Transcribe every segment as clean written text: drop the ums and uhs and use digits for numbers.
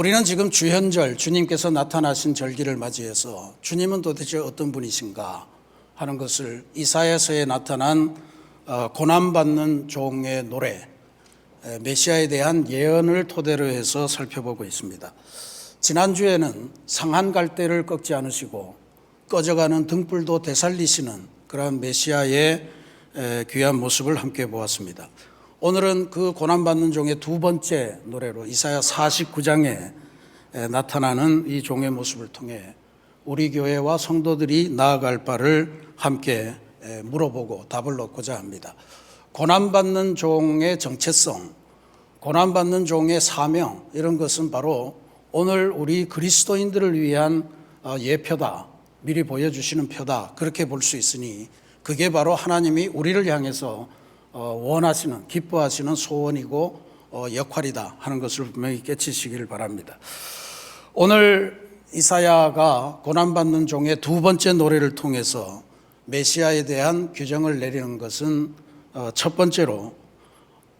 우리는 지금 주현절, 주님께서 나타나신 절기를 맞이해서 주님은 도대체 어떤 분이신가 하는 것을 이사야서에 나타난 고난받는 종의 노래, 메시아에 대한 예언을 토대로 해서 살펴보고 있습니다. 지난주에는 상한 갈대를 꺾지 않으시고 꺼져가는 등불도 되살리시는 그러한 메시아의 귀한 모습을 함께 보았습니다. 오늘은 그 고난받는 종의 두 번째 노래로 이사야 49장에 나타나는 이 종의 모습을 통해 우리 교회와 성도들이 나아갈 바를 함께 물어보고 답을 얻고자 합니다. 고난받는 종의 정체성, 고난받는 종의 사명, 이런 것은 바로 오늘 우리 그리스도인들을 위한 예표다, 미리 보여주시는 표다, 그렇게 볼 수 있으니 그게 바로 하나님이 우리를 향해서 원하시는, 기뻐하시는 소원이고 역할이다 하는 것을 분명히 깨치시기를 바랍니다. 오늘 이사야가 고난받는 종의 두 번째 노래를 통해서 메시아에 대한 규정을 내리는 것은 첫 번째로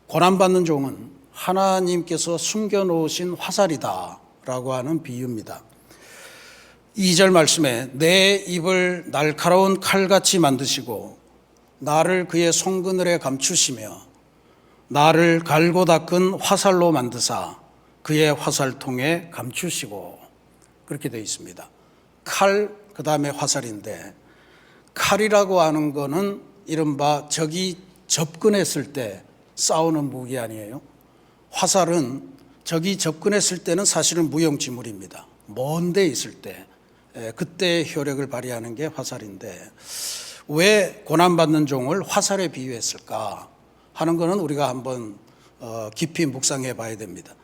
고난받는 종은 하나님께서 숨겨놓으신 화살이다 라고 하는 비유입니다. 2절 말씀에 내 입을 날카로운 칼같이 만드시고 나를 그의 손그늘에 감추시며 나를 갈고 닦은 화살로 만드사 그의 화살통에 감추시고, 그렇게 되어 있습니다. 칼, 그 다음에 화살인데, 칼이라고 하는 거는 이른바 적이 접근했을 때 싸우는 무기 아니에요? 화살은 적이 접근했을 때는 사실은 무용지물입니다. 먼 데 있을 때, 그때 효력을 발휘하는 게 화살인데, 왜 고난받는 종을 화살에 비유했을까 하는 것은 우리가 한번 깊이 묵상해 봐야 됩니다.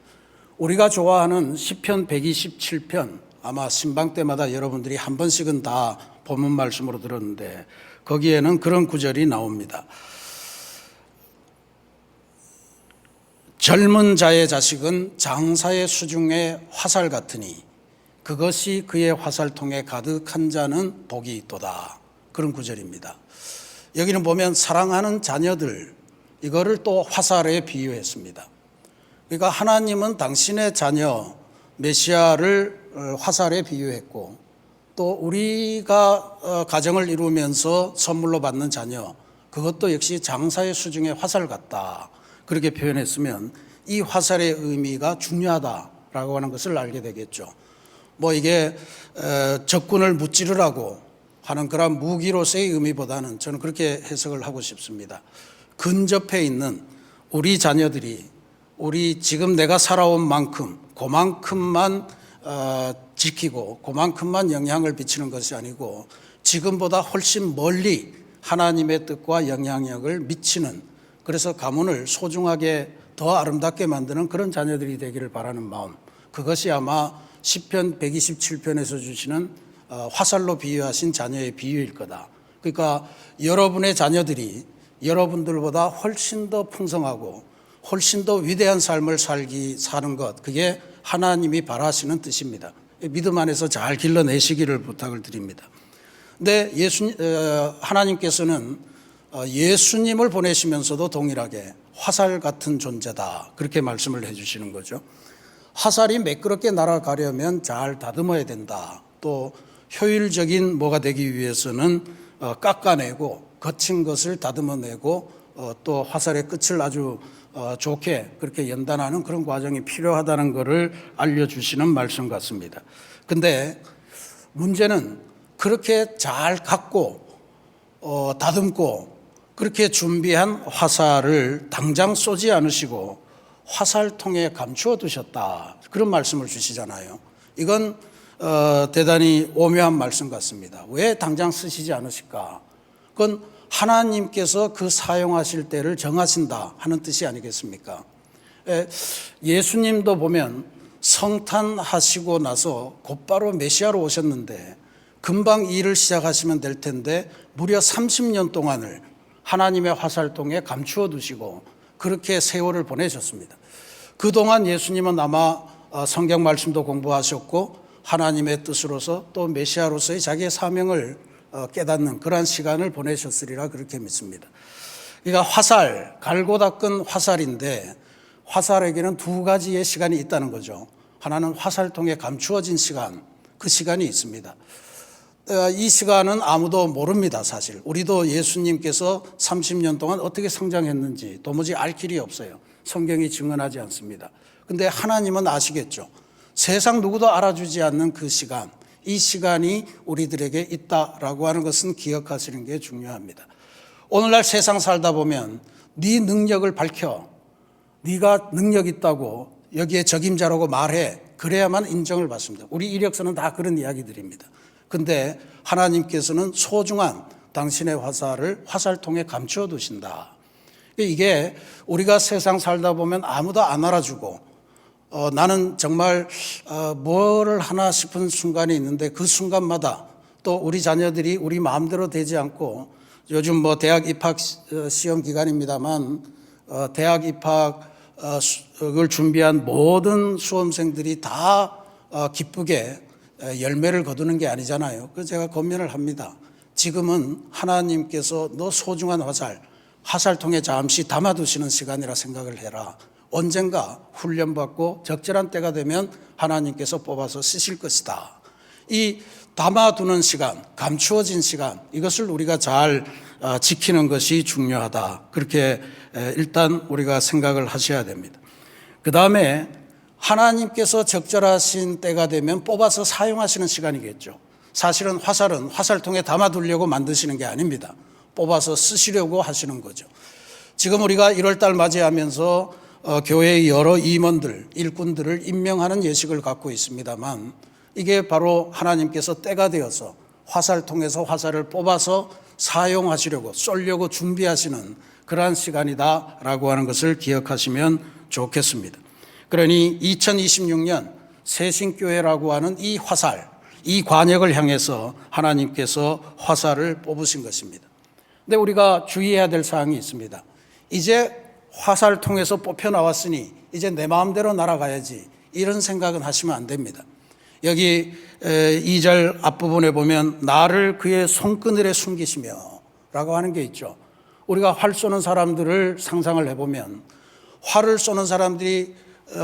우리가 좋아하는 시편 127편, 아마 신방 때마다 여러분들이 한 번씩은 다 본문 말씀으로 들었는데 거기에는 그런 구절이 나옵니다. 젊은 자의 자식은 장사의 수중에 화살 같으니 그것이 그의 화살통에 가득한 자는 복이 있도다. 그런 구절입니다. 여기는 보면 사랑하는 자녀들, 이거를 또 화살에 비유했습니다. 그러니까 하나님은 당신의 자녀 메시아를 화살에 비유했고, 또 우리가 가정을 이루면서 선물로 받는 자녀, 그것도 역시 장사의 수중에 화살 같다, 그렇게 표현했으면 이 화살의 의미가 중요하다라고 하는 것을 알게 되겠죠. 뭐 이게 적군을 무찌르라고 하는 그런 무기로서의 의미보다는 저는 그렇게 해석을 하고 싶습니다. 근접해 있는 우리 자녀들이 우리 지금 내가 살아온 만큼 그만큼만 지키고 그만큼만 영향을 미치는 것이 아니고 지금보다 훨씬 멀리 하나님의 뜻과 영향력을 미치는, 그래서 가문을 소중하게 더 아름답게 만드는 그런 자녀들이 되기를 바라는 마음, 그것이 아마 시편 127편에서 주시는 화살로 비유하신 자녀의 비유일 거다. 그러니까 여러분의 자녀들이 여러분들보다 훨씬 더 풍성하고 훨씬 더 위대한 삶을 사는 것, 그게 하나님이 바라시는 뜻입니다. 믿음 안에서 잘 길러내시기를 부탁을 드립니다. 근데 하나님께서는 예수님을 보내시면서도 동일하게 화살 같은 존재다, 그렇게 말씀을 해주시는 거죠. 화살이 매끄럽게 날아가려면 잘 다듬어야 된다. 또 효율적인 뭐가 되기 위해서는 깎아내고 거친 것을 다듬어내고 또 화살의 끝을 아주 좋게 그렇게 연단하는 그런 과정이 필요하다는 것을 알려주시는 말씀 같습니다. 근데 문제는 그렇게 잘 갖고 다듬고 그렇게 준비한 화살을 당장 쏘지 않으시고 화살통에 감추어 두셨다, 그런 말씀을 주시잖아요. 이건 대단히 오묘한 말씀 같습니다. 왜 당장 쓰시지 않으실까? 그건 하나님께서 그 사용하실 때를 정하신다 하는 뜻이 아니겠습니까? 예수님도 보면 성탄하시고 나서 곧바로 메시아로 오셨는데 금방 일을 시작하시면 될 텐데 무려 30년 동안을 하나님의 화살통에 감추어 두시고 그렇게 세월을 보내셨습니다. 그동안 예수님은 아마 성경 말씀도 공부하셨고 하나님의 뜻으로서 또 메시아로서의 자기의 사명을 깨닫는 그러한 시간을 보내셨으리라 그렇게 믿습니다. 그러니까 화살, 갈고 닦은 화살인데 화살에게는 두 가지의 시간이 있다는 거죠. 하나는 화살 통해 감추어진 시간, 그 시간이 있습니다. 이 시간은 아무도 모릅니다, 사실. 우리도 예수님께서 30년 동안 어떻게 성장했는지 도무지 알 길이 없어요. 성경이 증언하지 않습니다. 근데 하나님은 아시겠죠. 세상 누구도 알아주지 않는 그 시간, 이 시간이 우리들에게 있다라고 하는 것은 기억하시는 게 중요합니다. 오늘날 세상 살다 보면 네 능력을 밝혀, 네가 능력 있다고 여기에 적임자라고 말해, 그래야만 인정을 받습니다. 우리 이력서는 다 그런 이야기들입니다. 근데 하나님께서는 소중한 당신의 화살을 화살통에 감추어 두신다. 이게 우리가 세상 살다 보면 아무도 안 알아주고 나는 정말 뭐를 하나 싶은 순간이 있는데 그 순간마다 또 우리 자녀들이 우리 마음대로 되지 않고 요즘 뭐 대학 입학 시험 기간입니다만 대학 입학을 준비한 모든 수험생들이 다 기쁘게 열매를 거두는 게 아니잖아요. 그래서 제가 권면을 합니다. 지금은 하나님께서 너 소중한 화살통에 잠시 담아두시는 시간이라 생각을 해라. 언젠가 훈련받고 적절한 때가 되면 하나님께서 뽑아서 쓰실 것이다. 이 담아두는 시간, 감추어진 시간, 이것을 우리가 잘 지키는 것이 중요하다. 그렇게 일단 우리가 생각을 하셔야 됩니다. 그 다음에 하나님께서 적절하신 때가 되면 뽑아서 사용하시는 시간이겠죠. 사실은 화살은 화살통에 담아두려고 만드시는 게 아닙니다. 뽑아서 쓰시려고 하시는 거죠. 지금 우리가 1월달 맞이하면서 교회의 여러 임원들, 일꾼들을 임명하는 예식을 갖고 있습니다만 이게 바로 하나님께서 때가 되어서 화살통에서 화살을 뽑아서 사용하시려고 쏠려고 준비하시는 그러한 시간이다라고 하는 것을 기억하시면 좋겠습니다. 그러니 2026년 새신교회라고 하는 이 화살, 이 관역을 향해서 하나님께서 화살을 뽑으신 것입니다. 근데 우리가 주의해야 될 사항이 있습니다. 이제 화살 통해서 뽑혀 나왔으니 이제 내 마음대로 날아가야지, 이런 생각은 하시면 안 됩니다. 여기 2절 앞부분에 보면 나를 그의 손그늘에 숨기시며 라고 하는 게 있죠. 우리가 활 쏘는 사람들을 상상을 해보면 활을 쏘는 사람들이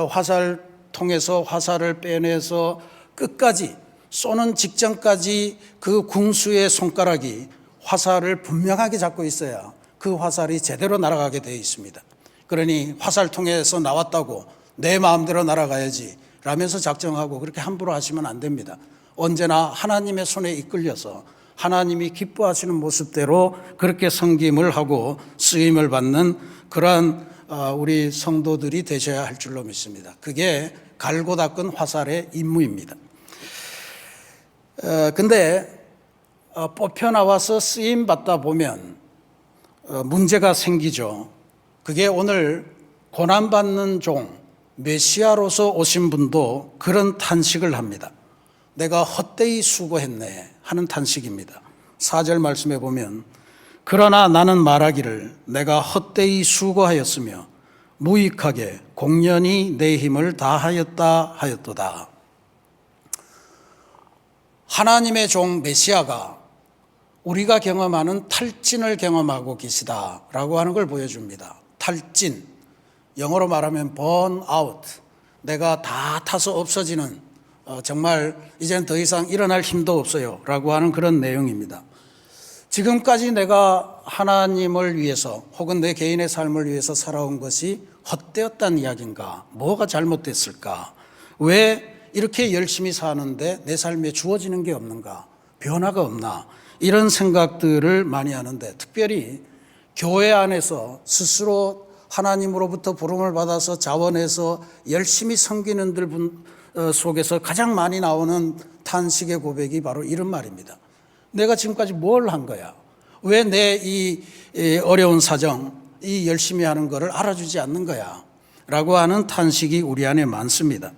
화살 통해서 화살을 빼내서 끝까지 쏘는 직전까지 그 궁수의 손가락이 화살을 분명하게 잡고 있어야 그 화살이 제대로 날아가게 되어 있습니다. 그러니 화살통에서 나왔다고 내 마음대로 날아가야지 라면서 작정하고 그렇게 함부로 하시면 안 됩니다. 언제나 하나님의 손에 이끌려서 하나님이 기뻐하시는 모습대로 그렇게 섬김을 하고 쓰임을 받는 그러한 우리 성도들이 되셔야 할 줄로 믿습니다. 그게 갈고 닦은 화살의 임무입니다. 근데 뽑혀 나와서 쓰임 받다 보면 문제가 생기죠. 그게 오늘 고난받는 종 메시아로서 오신 분도 그런 탄식을 합니다. 내가 헛되이 수고했네 하는 탄식입니다. 4절 말씀에 보면 그러나 나는 말하기를 내가 헛되이 수고하였으며 무익하게 공연히 내 힘을 다하였다 하였도다. 하나님의 종 메시아가 우리가 경험하는 탈진을 경험하고 계시다라고 하는 걸 보여줍니다. 탈진, 영어로 말하면 번아웃, 내가 다 타서 없어지는 정말 이제는 더 이상 일어날 힘도 없어요 라고 하는 그런 내용입니다. 지금까지 내가 하나님을 위해서 혹은 내 개인의 삶을 위해서 살아온 것이 헛되었다는 이야기인가? 뭐가 잘못됐을까? 왜 이렇게 열심히 사는데 내 삶에 주어지는 게 없는가? 변화가 없나? 이런 생각들을 많이 하는데 특별히 교회 안에서 스스로 하나님으로부터 부름을 받아서 자원해서 열심히 섬기는 분 속에서 가장 많이 나오는 탄식의 고백이 바로 이런 말입니다. 내가 지금까지 뭘 한 거야? 왜 내 이 어려운 사정, 이 열심히 하는 거를 알아주지 않는 거야? 라고 하는 탄식이 우리 안에 많습니다.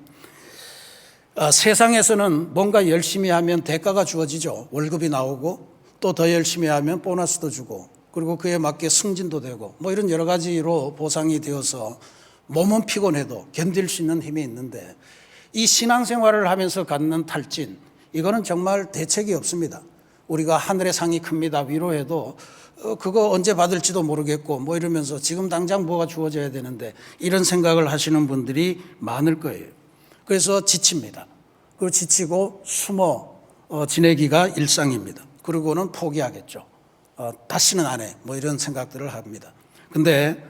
세상에서는 뭔가 열심히 하면 대가가 주어지죠. 월급이 나오고 또 더 열심히 하면 보너스도 주고 그리고 그에 맞게 승진도 되고 뭐 이런 여러 가지로 보상이 되어서 몸은 피곤해도 견딜 수 있는 힘이 있는데 이 신앙생활을 하면서 갖는 탈진, 이거는 정말 대책이 없습니다. 우리가 하늘의 상이 큽니다 위로해도 그거 언제 받을지도 모르겠고 뭐 이러면서 지금 당장 뭐가 주어져야 되는데 이런 생각을 하시는 분들이 많을 거예요. 그래서 지칩니다. 그리고 지치고 숨어 지내기가 일상입니다. 그리고는 포기하겠죠. 다시는 안 해. 뭐 이런 생각들을 합니다. 근데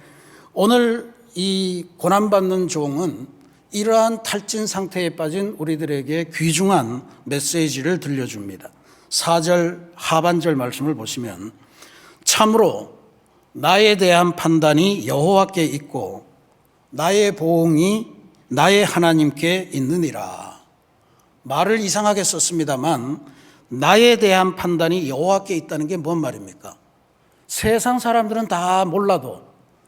오늘 이 고난받는 종은 이러한 탈진 상태에 빠진 우리들에게 귀중한 메시지를 들려줍니다. 4절 하반절 말씀을 보시면 참으로 나에 대한 판단이 여호와께 있고 나의 보응이 나의 하나님께 있느니라. 말을 이상하게 썼습니다만 나에 대한 판단이 여호와께 있다는 게 뭔 말입니까? 세상 사람들은 다 몰라도,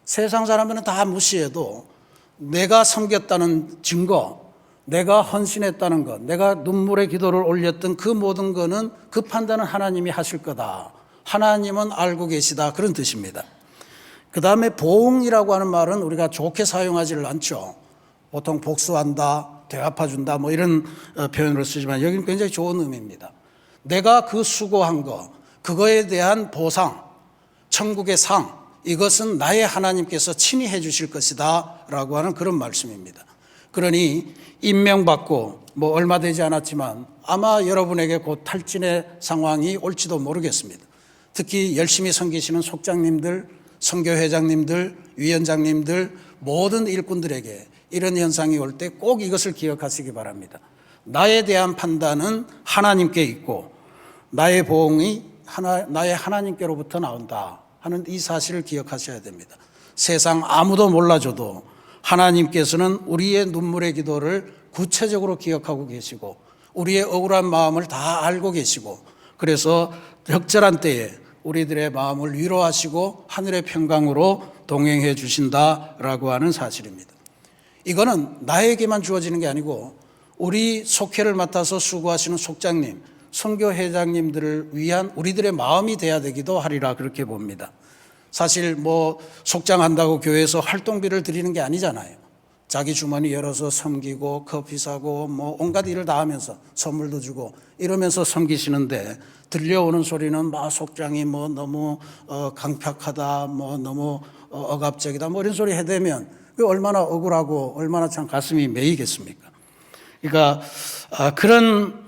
세상 사람들은 다 무시해도 내가 섬겼다는 증거, 내가 헌신했다는 것, 내가 눈물의 기도를 올렸던 그 모든 것은 그 판단은 하나님이 하실 거다. 하나님은 알고 계시다. 그런 뜻입니다. 그 다음에 보응이라고 하는 말은 우리가 좋게 사용하지를 않죠. 보통 복수한다, 되갚아준다 뭐 이런 표현을 쓰지만 여기는 굉장히 좋은 의미입니다. 내가 그 수고한 거, 그거에 대한 보상, 천국의 상, 이것은 나의 하나님께서 친히 해 주실 것이다 라고 하는 그런 말씀입니다. 그러니 임명받고 뭐 얼마 되지 않았지만 아마 여러분에게 곧 탈진의 상황이 올지도 모르겠습니다. 특히 열심히 섬기시는 속장님들, 선교회장님들, 위원장님들, 모든 일꾼들에게 이런 현상이 올 때 꼭 이것을 기억하시기 바랍니다. 나에 대한 판단은 하나님께 있고 나의 보응이 나의 하나님께로부터 나온다 하는 이 사실을 기억하셔야 됩니다. 세상 아무도 몰라줘도 하나님께서는 우리의 눈물의 기도를 구체적으로 기억하고 계시고 우리의 억울한 마음을 다 알고 계시고 그래서 적절한 때에 우리들의 마음을 위로하시고 하늘의 평강으로 동행해 주신다라고 하는 사실입니다. 이거는 나에게만 주어지는 게 아니고 우리 속회를 맡아서 수고하시는 속장님, 선교회장님들을 위한 우리들의 마음이 돼야 되기도 하리라 그렇게 봅니다. 사실 뭐 속장한다고 교회에서 활동비를 드리는 게 아니잖아요. 자기 주머니 열어서 섬기고 커피 사고 뭐 온갖 일을 다 하면서 선물도 주고 이러면서 섬기시는데 들려오는 소리는 막 속장이 뭐 너무 강팍하다 뭐 너무 억압적이다 뭐 이런 소리 해대면 그 얼마나 억울하고 얼마나 참 가슴이 메이겠습니까? 그러니까 그런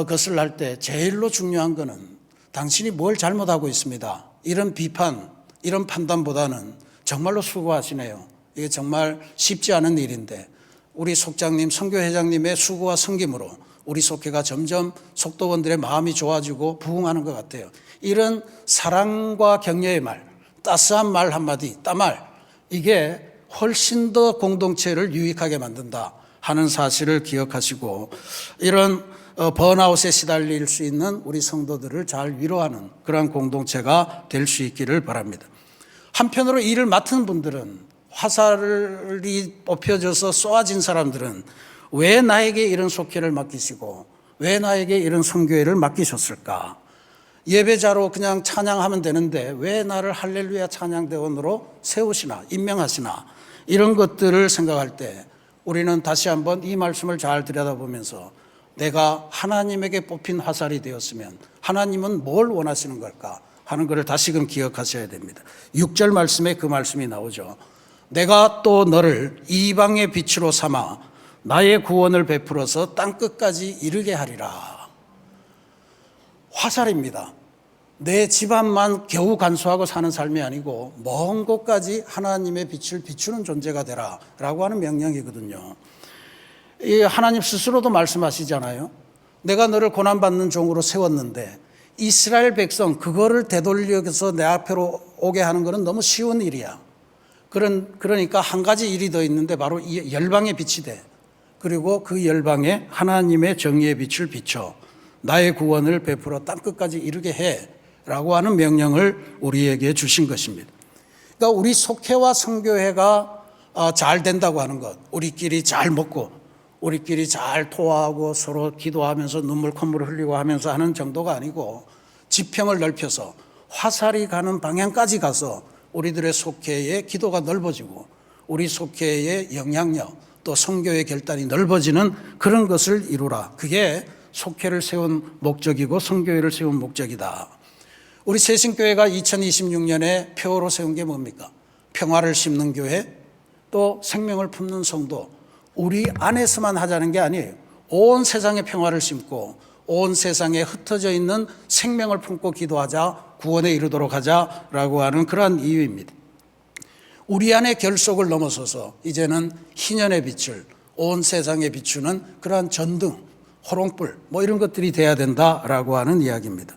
것을 할 때 제일로 중요한 거는 당신이 뭘 잘못하고 있습니다. 이런 비판, 이런 판단보다는 정말로 수고하시네요. 이게 정말 쉽지 않은 일인데 우리 속장님, 선교회장님의 수고와 섬김으로 우리 속회가 점점 속도원들의 마음이 좋아지고 부흥하는 것 같아요. 이런 사랑과 격려의 말, 따스한 말 한마디, 따말, 이게 훨씬 더 공동체를 유익하게 만든다 하는 사실을 기억하시고 이런 번아웃에 시달릴 수 있는 우리 성도들을 잘 위로하는 그러한 공동체가 될 수 있기를 바랍니다. 한편으로 일을 맡은 분들은 화살이 뽑혀져서 쏘아진 사람들은 왜 나에게 이런 속회를 맡기시고 왜 나에게 이런 선교회를 맡기셨을까? 예배자로 그냥 찬양하면 되는데 왜 나를 할렐루야 찬양대원으로 세우시나 임명하시나 이런 것들을 생각할 때 우리는 다시 한번 이 말씀을 잘 들여다보면서 내가 하나님에게 뽑힌 화살이 되었으면 하나님은 뭘 원하시는 걸까 하는 것을 다시금 기억하셔야 됩니다. 6절 말씀에 그 말씀이 나오죠. 내가 또 너를 이방의 빛으로 삼아 나의 구원을 베풀어서 땅끝까지 이르게 하리라. 화살입니다. 내 집안만 겨우 간수하고 사는 삶이 아니고 먼 곳까지 하나님의 빛을 비추는 존재가 되라 라고 하는 명령이거든요. 이 하나님 스스로도 말씀하시잖아요. 내가 너를 고난받는 종으로 세웠는데 이스라엘 백성 그거를 되돌려서 내 앞으로 오게 하는 것은 너무 쉬운 일이야. 그러니까 한 가지 일이 더 있는데 바로 이 열방의 빛이 돼. 그리고 그 열방에 하나님의 정의의 빛을 비춰 나의 구원을 베풀어 땅끝까지 이르게 해 라고 하는 명령을 우리에게 주신 것입니다. 그러니까 우리 속회와 선교회가 잘 된다고 하는 것, 우리끼리 잘 먹고 우리끼리 잘 토하고 서로 기도하면서 눈물 콧물을 흘리고 하면서 하는 정도가 아니고 지평을 넓혀서 화살이 가는 방향까지 가서 우리들의 속회의 기도가 넓어지고 우리 속회의 영향력 또 선교의 결단이 넓어지는 그런 것을 이루라. 그게 속회를 세운 목적이고 선교회를 세운 목적이다. 우리 새신교회가 2026년에 표어로 세운 게 뭡니까? 평화를 심는 교회, 또 생명을 품는 성도, 우리 안에서만 하자는 게 아니에요. 온 세상에 평화를 심고 온 세상에 흩어져 있는 생명을 품고 기도하자, 구원에 이르도록 하자라고 하는 그러한 이유입니다. 우리 안의 결속을 넘어서서 이제는 희년의 빛을 온 세상에 비추는 그러한 전등, 호롱불 이런 것들이 돼야 된다라고 하는 이야기입니다.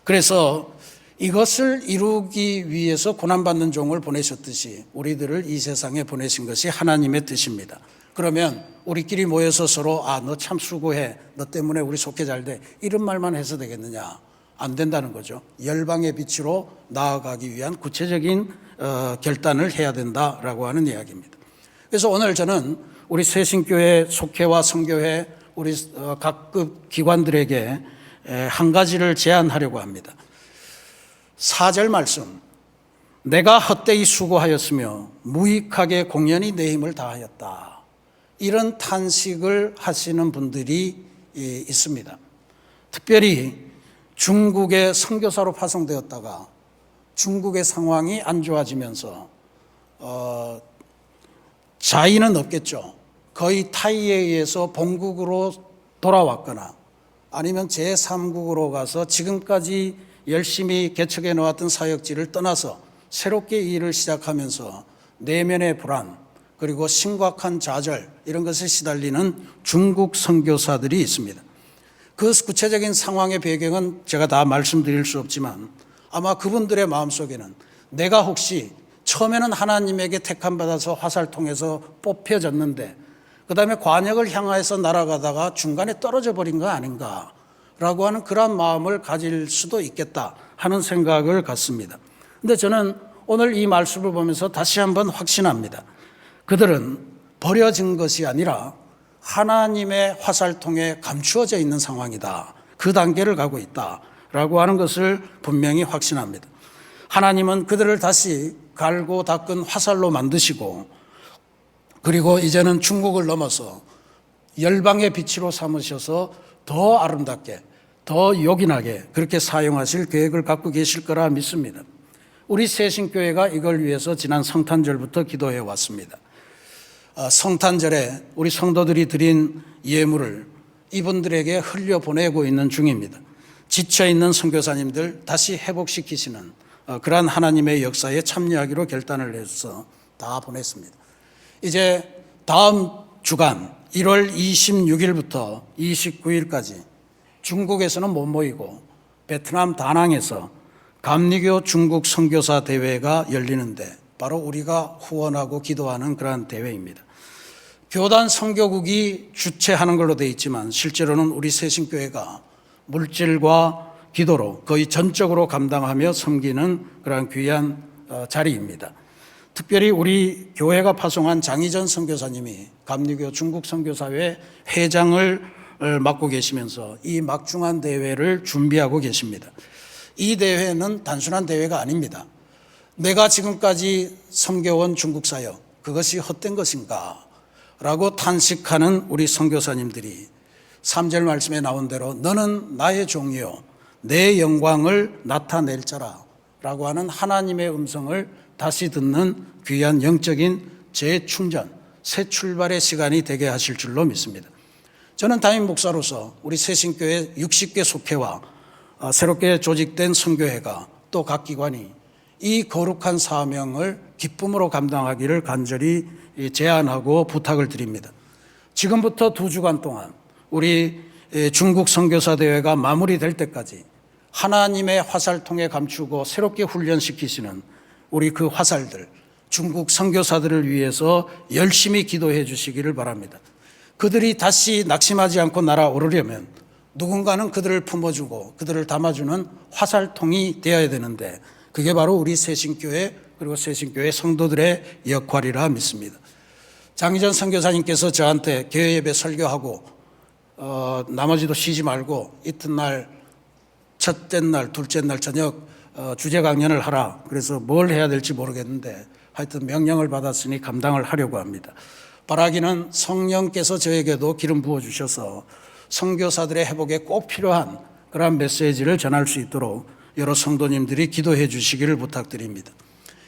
그래서 이것을 이루기 위해서 고난받는 종을 보내셨듯이 우리들을 이 세상에 보내신 것이 하나님의 뜻입니다. 그러면 우리끼리 모여서 서로 너 참 수고해, 너 때문에 우리 속해 잘 돼, 이런 말만 해서 되겠느냐? 안 된다는 거죠. 열방의 빛으로 나아가기 위한 구체적인 결단을 해야 된다라고 하는 이야기입니다. 그래서 오늘 저는 우리 새신교회 속회와 성교회 우리 각급 기관들에게 한 가지를 제안하려고 합니다. 4절 말씀, 내가 헛되이 수고하였으며 무익하게 공연히 내 힘을 다하였다. 이런 탄식을 하시는 분들이 있습니다. 특별히 중국의 선교사로 파송되었다가 중국의 상황이 안 좋아지면서 자의는 없겠죠. 거의 타이에 의해서 본국으로 돌아왔거나 아니면 제3국으로 가서 지금까지 열심히 개척해 놓았던 사역지를 떠나서 새롭게 일을 시작하면서 내면의 불안 그리고 심각한 좌절 이런 것에 시달리는 중국 선교사들이 있습니다. 그 구체적인 상황의 배경은 제가 다 말씀드릴 수 없지만 아마 그분들의 마음속에는 내가 혹시 처음에는 하나님에게 택함받아서 화살통에서 뽑혀졌는데 그 다음에 관역을 향하여서 날아가다가 중간에 떨어져 버린 거 아닌가라고 하는 그런 마음을 가질 수도 있겠다 하는 생각을 갖습니다. 그런데 저는 오늘 이 말씀을 보면서 다시 한번 확신합니다. 그들은 버려진 것이 아니라 하나님의 화살통에 감추어져 있는 상황이다. 그 단계를 가고 있다라고 하는 것을 분명히 확신합니다. 하나님은 그들을 다시 갈고 닦은 화살로 만드시고 그리고 이제는 중국을 넘어서 열방의 빛으로 삼으셔서 더 아름답게 더 요긴하게 그렇게 사용하실 계획을 갖고 계실 거라 믿습니다. 우리 새신교회가 이걸 위해서 지난 성탄절부터 기도해 왔습니다. 성탄절에 우리 성도들이 드린 예물을 이분들에게 흘려보내고 있는 중입니다. 지쳐있는 선교사님들 다시 회복시키시는 그러한 하나님의 역사에 참여하기로 결단을 해서 다 보냈습니다. 이제 다음 주간 1월 26일부터 29일까지 중국에서는 못 모이고 베트남 다낭에서 감리교 중국 선교사 대회가 열리는데 바로 우리가 후원하고 기도하는 그러한 대회입니다. 교단 선교국이 주최하는 걸로 되어 있지만 실제로는 우리 새신교회가 물질과 기도로 거의 전적으로 감당하며 섬기는 그러한 귀한 자리입니다. 특별히 우리 교회가 파송한 장희전 선교사님이 감리교 중국 선교사회 회장을 맡고 계시면서 이 막중한 대회를 준비하고 계십니다. 이 대회는 단순한 대회가 아닙니다. 내가 지금까지 섬겨온 중국 사역 그것이 헛된 것인가? 라고 탄식하는 우리 선교사님들이 3절 말씀에 나온 대로 너는 나의 종이요 내 영광을 나타낼 자라 라고 하는 하나님의 음성을 다시 듣는 귀한 영적인 재충전, 새 출발의 시간이 되게 하실 줄로 믿습니다. 저는 담임 목사로서 우리 새신교회 60개 속회와 새롭게 조직된 선교회가 또 각 기관이 이 거룩한 사명을 기쁨으로 감당하기를 간절히 제안하고 부탁을 드립니다. 지금부터 2주간 동안 우리 중국 선교사 대회가 마무리될 때까지 하나님의 화살통에 감추고 새롭게 훈련시키시는 우리 그 화살들, 중국 선교사들을 위해서 열심히 기도해 주시기를 바랍니다. 그들이 다시 낙심하지 않고 날아오르려면 누군가는 그들을 품어주고 그들을 담아주는 화살통이 되어야 되는데 그게 바로 우리 새신교회 그리고 새신교회 성도들의 역할이라 믿습니다. 장희전 선교사님께서 저한테 교회 예배 설교하고 나머지도 쉬지 말고 이튿날 첫째 날 둘째 날 저녁 주제 강연을 하라. 그래서 뭘 해야 될지 모르겠는데 하여튼 명령을 받았으니 감당을 하려고 합니다. 바라기는 성령께서 저에게도 기름 부어주셔서 선교사들의 회복에 꼭 필요한 그런 메시지를 전할 수 있도록 여러 성도님들이 기도해 주시기를 부탁드립니다.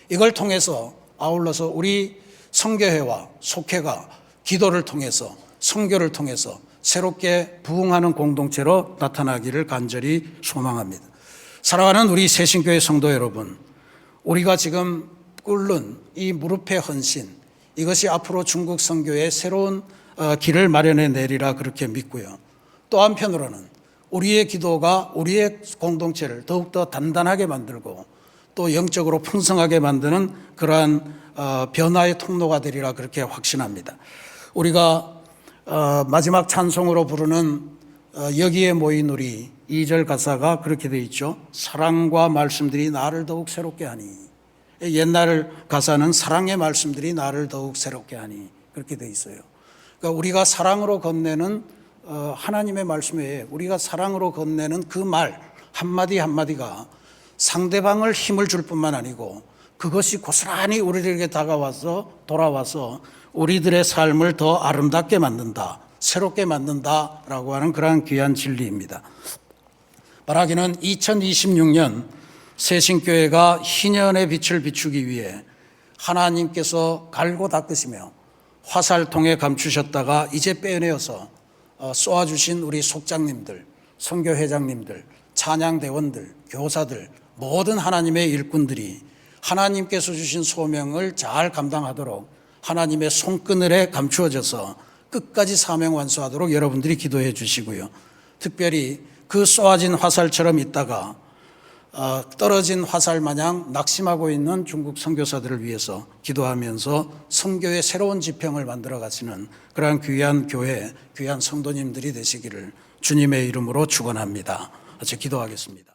이걸 통해서 아울러서 우리 선교회와 속회가 기도를 통해서 선교를 통해서 새롭게 부흥하는 공동체로 나타나기를 간절히 소망합니다. 사랑하는 우리 새신교회 성도 여러분, 우리가 지금 꿇는 이 무릎의 헌신, 이것이 앞으로 중국 선교의 새로운 길을 마련해 내리라 그렇게 믿고요. 또 한편으로는 우리의 기도가 우리의 공동체를 더욱더 단단하게 만들고 또 영적으로 풍성하게 만드는 그러한 변화의 통로가 되리라 그렇게 확신합니다. 우리가 마지막 찬송으로 부르는 여기에 모인 우리 2절 가사가 그렇게 되어 있죠. 사랑과 말씀들이 나를 더욱 새롭게 하니. 옛날 가사는 사랑의 말씀들이 나를 더욱 새롭게 하니 그렇게 되어 있어요. 그러니까 우리가 사랑으로 건네는 하나님의 말씀 외에 우리가 사랑으로 건네는 그 말 한마디 한마디가 상대방을 힘을 줄 뿐만 아니고 그것이 고스란히 우리들에게 돌아와서 우리들의 삶을 더 아름답게 만든다, 새롭게 만든다라고 하는 그러한 귀한 진리입니다. 말하기는 2026년 새신교회가 희년의 빛을 비추기 위해 하나님께서 갈고 닦으시며 화살통에 감추셨다가 이제 빼내어서 쏘아주신 우리 속장님들, 선교회장님들, 찬양대원들, 교사들, 모든 하나님의 일꾼들이 하나님께서 주신 소명을 잘 감당하도록 하나님의 손그늘에 감추어져서 끝까지 사명 완수하도록 여러분들이 기도해 주시고요. 특별히 그 쏘아진 화살처럼 있다가 떨어진 화살 마냥 낙심하고 있는 중국 선교사들을 위해서 기도하면서 선교의 새로운 지평을 만들어 가시는 그러한 귀한 교회, 귀한 성도님들이 되시기를 주님의 이름으로 축원합니다. 같이 기도하겠습니다.